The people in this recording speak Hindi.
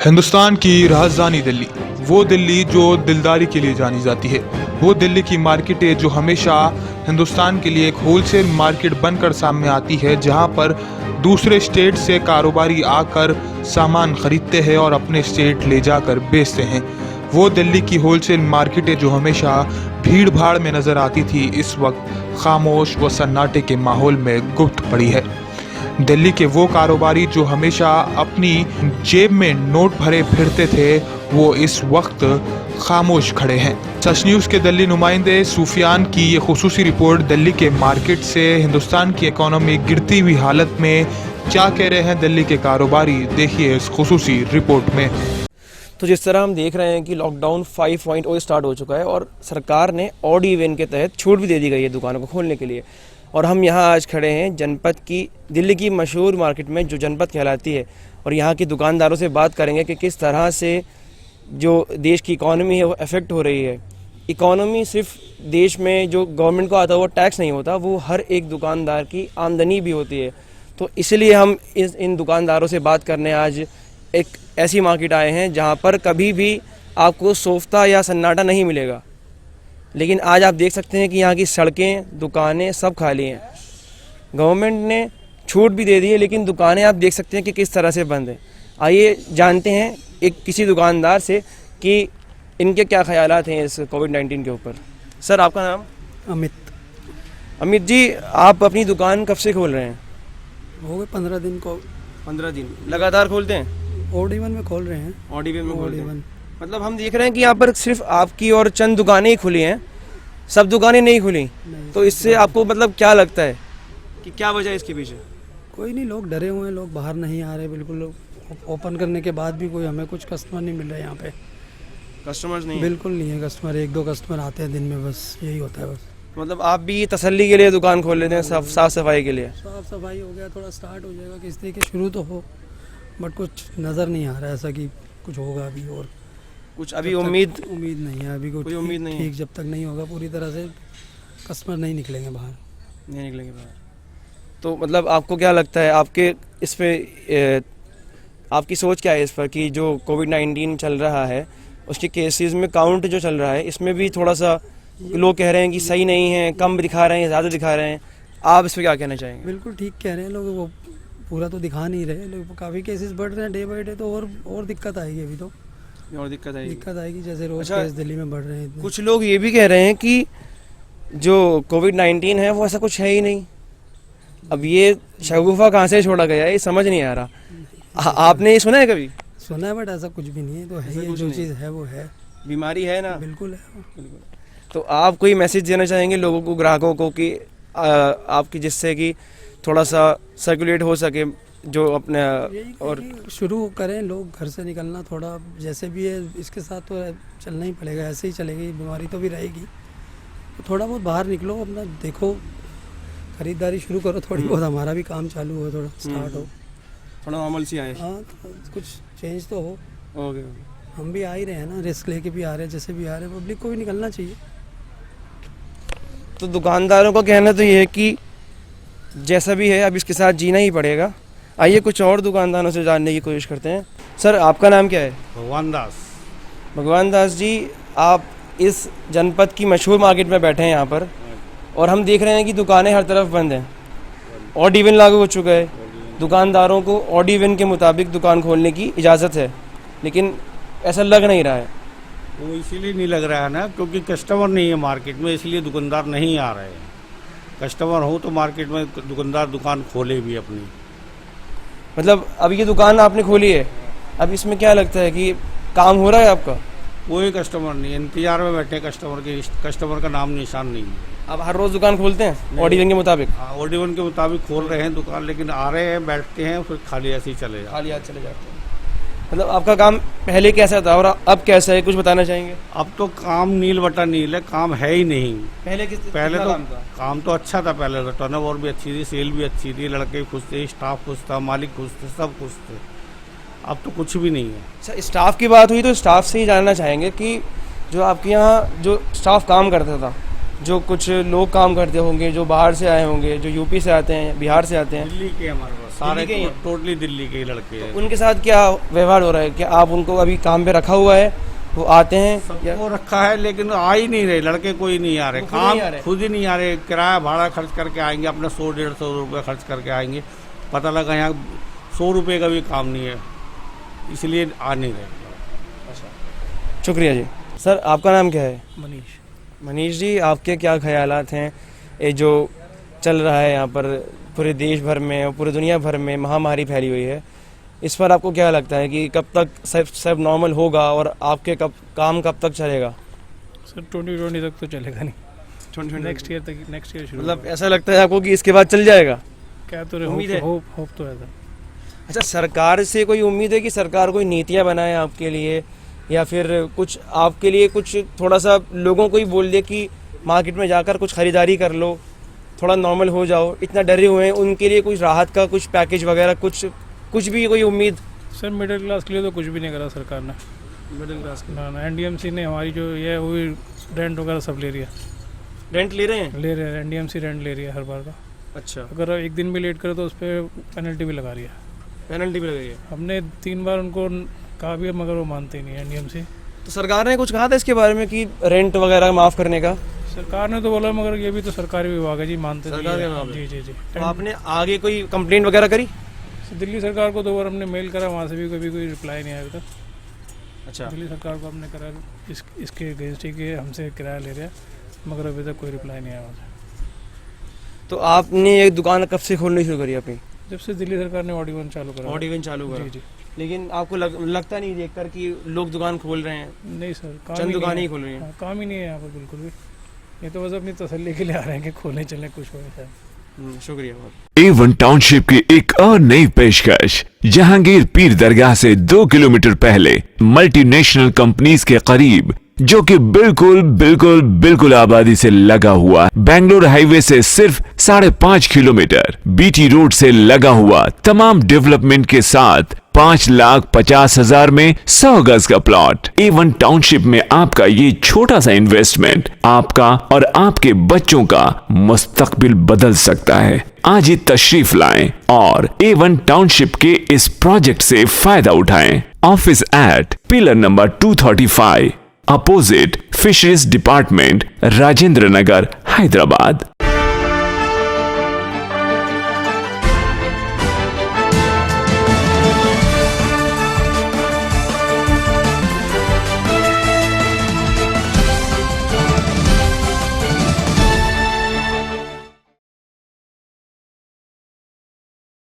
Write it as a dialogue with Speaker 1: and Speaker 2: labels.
Speaker 1: हिंदुस्तान की राजधानी दिल्ली, वो दिल्ली जो दिलदारी के लिए जानी जाती है। वो दिल्ली की मार्केटें जो हमेशा हिंदुस्तान के लिए एक होलसेल मार्केट बनकर सामने आती है, जहां पर दूसरे स्टेट से कारोबारी आकर सामान खरीदते हैं और अपने स्टेट ले जाकर बेचते हैं। वो दिल्ली की होलसेल मार्केटें जो हमेशा भीड़ भाड़ में नजर आती थी, इस वक्त खामोश व सन्नाटे के माहौल में गुप्त पड़ी है। दिल्ली के वो कारोबारी जो हमेशा अपनी जेब में नोट भरे फिरते थे, वो इस वक्त खामोश खड़े हैं। सच न्यूज़ के दिल्ली नुमाइंदे सूफियान की ये खुसूसी रिपोर्ट दिल्ली के मार्केट से हिंदुस्तान की इकोनॉमी गिरती हुई हालत में क्या कह रहे हैं दिल्ली के कारोबारी, देखिए इस खुसूसी रिपोर्ट में।
Speaker 2: तो जिस तरह हम देख रहे हैं कि लॉकडाउन 5.0 स्टार्ट हो चुका है और सरकार ने ऑड इवन के तहत छूट भी दे दी गई है दुकानों को खोलने के लिए। और हम यहाँ आज खड़े हैं जनपद की, दिल्ली की मशहूर मार्केट में जो जनपद कहलाती है, और यहाँ की दुकानदारों से बात करेंगे कि किस तरह से जो देश की इकॉनमी है वो अफेक्ट हो रही है। इकॉनमी सिर्फ देश में जो गवर्नमेंट को आता है वो टैक्स नहीं होता, वो हर एक दुकानदार की आमदनी भी होती है। तो इसलिए हम इन दुकानदारों से बात करने आज एक ऐसी मार्केट आए हैं जहाँ पर कभी भी आपको सोफ्ता या सन्नाटा नहीं मिलेगा। लेकिन आज आप देख सकते हैं कि यहाँ की सड़कें, दुकानें सब खाली हैं। गवर्नमेंट ने छूट भी दे दी है, लेकिन दुकानें आप देख सकते हैं कि किस तरह से बंद हैं। आइए जानते हैं एक किसी दुकानदार से कि इनके क्या ख्यालात हैं इस कोविड-19 के ऊपर। सर, आपका नाम?
Speaker 3: अमित।
Speaker 2: अमित जी, आप अपनी दुकान कब से खोल रहे हैं?
Speaker 3: हो गए 15 दिन को।
Speaker 2: 15 दिन लगातार खोलते हैं?
Speaker 3: ऑड इवन में खोल रहे हैं।
Speaker 2: ऑड इवन में
Speaker 3: ऑड
Speaker 2: खोलते हैं।
Speaker 3: इवन।
Speaker 2: मतलब हम देख रहे हैं कि यहाँ पर सिर्फ आपकी और चंद दुकानें ही खुली हैं, सब दुकानें नहीं खुली। तो इससे आपको मतलब क्या लगता है कि क्या वजह है इसके पीछे?
Speaker 3: कोई नहीं, लोग डरे हुए हैं, लोग बाहर नहीं आ रहे बिल्कुल। ओपन करने के बाद भी कोई हमें कुछ कस्टमर नहीं मिल रहा है यहाँ पे।
Speaker 2: कस्टमर्स नहीं?
Speaker 3: बिल्कुल नहीं है कस्टमर। 1-2 कस्टमर आते हैं दिन में, बस यही होता है बस।
Speaker 2: मतलब आप भी तसल्ली के लिए दुकान खोल लेते हैं, साफ सफाई के लिए?
Speaker 3: साफ सफाई हो गया, थोड़ा स्टार्ट हो जाएगा किस तरीके शुरू तो हो, बट कुछ नज़र नहीं आ रहा है ऐसा कि कुछ होगा अभी। और
Speaker 2: कुछ अभी उम्मीद
Speaker 3: नहीं है अभी,
Speaker 2: कोई उम्मीद नहीं है।
Speaker 3: ठीक जब तक नहीं होगा पूरी तरह से कस्टमर नहीं निकलेंगे बाहर।
Speaker 2: नहीं निकलेंगे बाहर। तो मतलब आपको क्या लगता है, आपके इस पे आपकी सोच क्या है इस पर कि जो कोविड-19 चल रहा है उसके केसेस में काउंट जो चल रहा है, इसमें भी थोड़ा सा लोग कह रहे हैं कि सही नहीं है, कम दिखा रहे हैं, ज़्यादा दिखा रहे हैं। आप इस पर क्या कहना चाहेंगे?
Speaker 3: बिल्कुल ठीक कह रहे हैं लोग, वो पूरा तो दिखा नहीं रहे, लेकिन काफ़ी केसेस बढ़ रहे हैं डे बाई डे। तो और दिक्कत आएगी अभी तो।
Speaker 2: और दिक्कत आएगी
Speaker 3: जैसे रोज
Speaker 2: अच्छा,
Speaker 3: केस दिल्ली में बढ़ रहे हैं इतने।
Speaker 2: कुछ लोग ये भी कह रहे हैं कि जो कोविड-19 है वो ऐसा कुछ है ही नहीं। अब ये शगुफा कहाँ से छोड़ा गया है, ये समझ नहीं आ रहा। आपने ये सुना है कभी?
Speaker 3: सुना है, बट ऐसा कुछ भी नहीं है। तो है ही, जो चीज़ है वो है,
Speaker 2: बीमारी है ना।
Speaker 3: बिल्कुल है।
Speaker 2: बिल्कुल। तो आप कोई मैसेज देना चाहेंगे लोगों को, ग्राहकों को, कि आपकी जिससे कि थोड़ा सा सर्कुलेट हो सके जो अपने, और
Speaker 3: शुरू करें लोग घर से निकलना थोड़ा, जैसे भी है इसके साथ तो चलना ही पड़ेगा, ऐसे ही चलेगी, बीमारी तो भी रहेगी। तो थोड़ा बहुत बाहर निकलो, अपना देखो, खरीदारी शुरू करो थोड़ी बहुत, हमारा भी काम चालू हो, थोड़ा स्टार्ट हो,
Speaker 2: थोड़ा नॉर्मल सी आए।
Speaker 3: हाँ, तो कुछ चेंज तो हो।
Speaker 2: ओके।
Speaker 3: हम भी आ ही रहे हैं ना, रिस्क लेके भी आ रहे हैं, जैसे भी आ रहे हैं, पब्लिक को भी निकलना चाहिए।
Speaker 2: तो दुकानदारों का कहना तो ये है कि जैसा भी है अब इसके साथ जीना ही पड़ेगा। आइए कुछ और दुकानदारों से जानने की कोशिश करते हैं। सर, आपका नाम क्या है?
Speaker 4: भगवान दास।
Speaker 2: भगवान दास जी, आप इस जनपद की मशहूर मार्केट में बैठे हैं यहाँ पर, और हम देख रहे हैं कि दुकानें हर तरफ बंद हैं। ऑड इवन लागू हो चुका है, दुकानदारों को ऑड इवन के मुताबिक दुकान खोलने की इजाज़त है, लेकिन ऐसा लग नहीं रहा है।
Speaker 4: वो इसीलिए नहीं लग रहा है ना, क्योंकि कस्टमर नहीं है मार्केट में, इसलिए दुकानदार नहीं आ रहे हैं। कस्टमर हो तो मार्केट में दुकानदार दुकान खोले भी अपनी।
Speaker 2: मतलब अब ये दुकान आपने खोली है, अब इसमें क्या लगता है कि काम हो रहा है आपका?
Speaker 4: कोई कस्टमर नहीं है, इंतजार में बैठे कस्टमर के, कस्टमर का नाम निशान नहीं है।
Speaker 2: अब हर रोज़ दुकान खोलते हैं ऑड इवन के मुताबिक?
Speaker 4: हाँ, ऑड इवन के मुताबिक खोल रहे हैं दुकान, लेकिन आ रहे हैं, बैठते हैं, फिर खाली ऐसे ही चले जाते हैं।
Speaker 2: खाली हाथ चले जाते हैं। मतलब आपका काम पहले कैसा था और अब कैसा है, कुछ बताना चाहेंगे?
Speaker 4: अब तो काम नील बटा नील है, काम है ही नहीं।
Speaker 2: पहले
Speaker 4: पहले तो काम तो अच्छा था, पहले तो टर्नओवर भी अच्छी थी, सेल भी अच्छी थी, लड़के खुश थे, स्टाफ खुश था, मालिक खुश थे, सब खुश थे। अब तो कुछ भी नहीं है।
Speaker 2: अच्छा, स्टाफ की बात हुई तो स्टाफ से ही जानना चाहेंगे कि जो आपके यहाँ जो स्टाफ काम करता था, जो कुछ लोग काम करते होंगे जो बाहर से आए होंगे, जो यूपी से आते हैं, बिहार से आते हैं,
Speaker 4: दिल्ली के हमारे पास सारे
Speaker 2: दिल्ली के ही हैं?
Speaker 4: टोटली दिल्ली के ही लड़के हैं।
Speaker 2: उनके साथ क्या व्यवहार हो रहा है? क्या आप उनको अभी काम पे रखा हुआ है, वो आते हैं या
Speaker 4: वो रखा है लेकिन आ ही नहीं रहे लड़के, कोई नहीं आ रहे,
Speaker 2: वो खुद नहीं आ
Speaker 4: काम
Speaker 2: रहे?
Speaker 4: खुद ही नहीं आ रहे। किराया भाड़ा खर्च करके आएंगे, अपना 100-150 रुपये खर्च करके आएंगे, पता लगा यहाँ 100 रुपये का भी काम नहीं है, इसलिए आ नहीं रहे।
Speaker 2: शुक्रिया जी। सर आपका नाम क्या है?
Speaker 3: मनीष।
Speaker 2: मनीष जी, आपके क्या ख्यालात हैं ये जो चल रहा है यहाँ पर पूरे देश भर में और पूरी दुनिया भर में महामारी फैली हुई है, इस पर आपको क्या लगता है कि कब तक सब नॉर्मल होगा और आपके काम कब तक चलेगा?
Speaker 5: सर 2020 तक तो चलेगा नहीं, नेक्स्ट ईयर शुरू
Speaker 2: मतलब ऐसा लगता है आपको कि इसके बाद चल जाएगा?
Speaker 5: क्या तो
Speaker 2: उम्मीद है?
Speaker 5: होप तो है सर।
Speaker 2: अच्छा, सरकार से कोई उम्मीद है कि सरकार कोई नीतियाँ बनाए आपके लिए, या फिर कुछ आपके लिए कुछ थोड़ा सा लोगों को ही बोल दे कि मार्केट में जाकर कुछ खरीदारी कर लो, थोड़ा नॉर्मल हो जाओ, इतना डरे हुए हैं, उनके लिए कुछ राहत का कुछ पैकेज वगैरह कुछ भी कोई उम्मीद?
Speaker 5: सर मिडिल क्लास के लिए तो कुछ भी नहीं करा सरकार ने।
Speaker 2: मिडिल क्लास
Speaker 5: ना एनडीएमसी ने हमारी जो ये है वो भी रेंट वगैरह सब ले रही है,
Speaker 2: रेंट ले रहे हैं?
Speaker 5: ले रहे हैं, एनडीएमसी रेंट ले रही है हर बार का।
Speaker 2: अच्छा,
Speaker 5: अगर एक दिन भी लेट करे तो उस पर पेनल्टी भी लगा रही है।
Speaker 2: पेनल्टी भी लगी है?
Speaker 5: हमने 3 बार उनको कहा भी है मगर वो मानते ही नहीं एनडीएमसी।
Speaker 2: तो सरकार ने कुछ कहा था इसके बारे में कि रेंट वगैरह माफ़ करने का?
Speaker 5: सरकार ने तो बोला मगर ये भी तो सरकारी विभाग है जी, मानते नहीं
Speaker 2: सरकार
Speaker 5: है।
Speaker 2: के नाम
Speaker 5: जी जी जी।
Speaker 2: तो आपने आगे कोई कंप्लेंट वगैरह करी?
Speaker 5: दिल्ली सरकार को 2 बार हमने मेल करा, वहाँ से भी कभी कोई रिप्लाई नहीं आया अभी तक।
Speaker 2: अच्छा,
Speaker 5: दिल्ली सरकार को हमने करा इसके अगेंस्ट ही कि हमसे किराया ले रहे हैं, मगर अभी तक कोई रिप्लाई नहीं आया वहाँ से।
Speaker 2: तो आपने ये दुकान कब से खोलनी शुरू करी अपनी?
Speaker 5: जब से दिल्ली सरकार ने ऑड इवन चालू करा।
Speaker 2: ऑड इवन चालू करा?
Speaker 5: जी जी।
Speaker 2: लेकिन आपको लगता नहीं देखकर कि लोग दुकान खोल रहे हैं,
Speaker 5: नहीं सर, काम
Speaker 2: चंद
Speaker 5: ही
Speaker 2: दुकानें
Speaker 5: नहीं
Speaker 2: ही
Speaker 5: है।
Speaker 2: खोल रही हैं?
Speaker 5: हाँ, काम ही नहीं है यहाँ पर बिल्कुल भी। ये तो बस अपनी तसल्ली के लिए आ रहे हैं कि खोलने चलें कुछ हो जाए।
Speaker 2: शुक्रिया बहुत।
Speaker 6: A1 टाउनशिप की एक और नई पेशकश, जहांगीर पीर दरगाह से 2 किलोमीटर पहले मल्टीनेशनल कंपनीज के करीब, जो कि बिल्कुल आबादी से लगा हुआ, बेंगलोर हाईवे से सिर्फ 5.5 किलोमीटर, बीटी रोड से लगा हुआ, तमाम डेवलपमेंट के साथ 5,50,000 में 100 गज का प्लॉट। A1 टाउनशिप में आपका ये छोटा सा इन्वेस्टमेंट आपका और आपके बच्चों का मुस्तकबिल बदल सकता है। आज ही तशरीफ लाएं और A1 टाउनशिप के इस प्रोजेक्ट से फायदा उठाएं। Office at pillar number 235 opposite fisheries department, Rajendra Nagar, Hyderabad.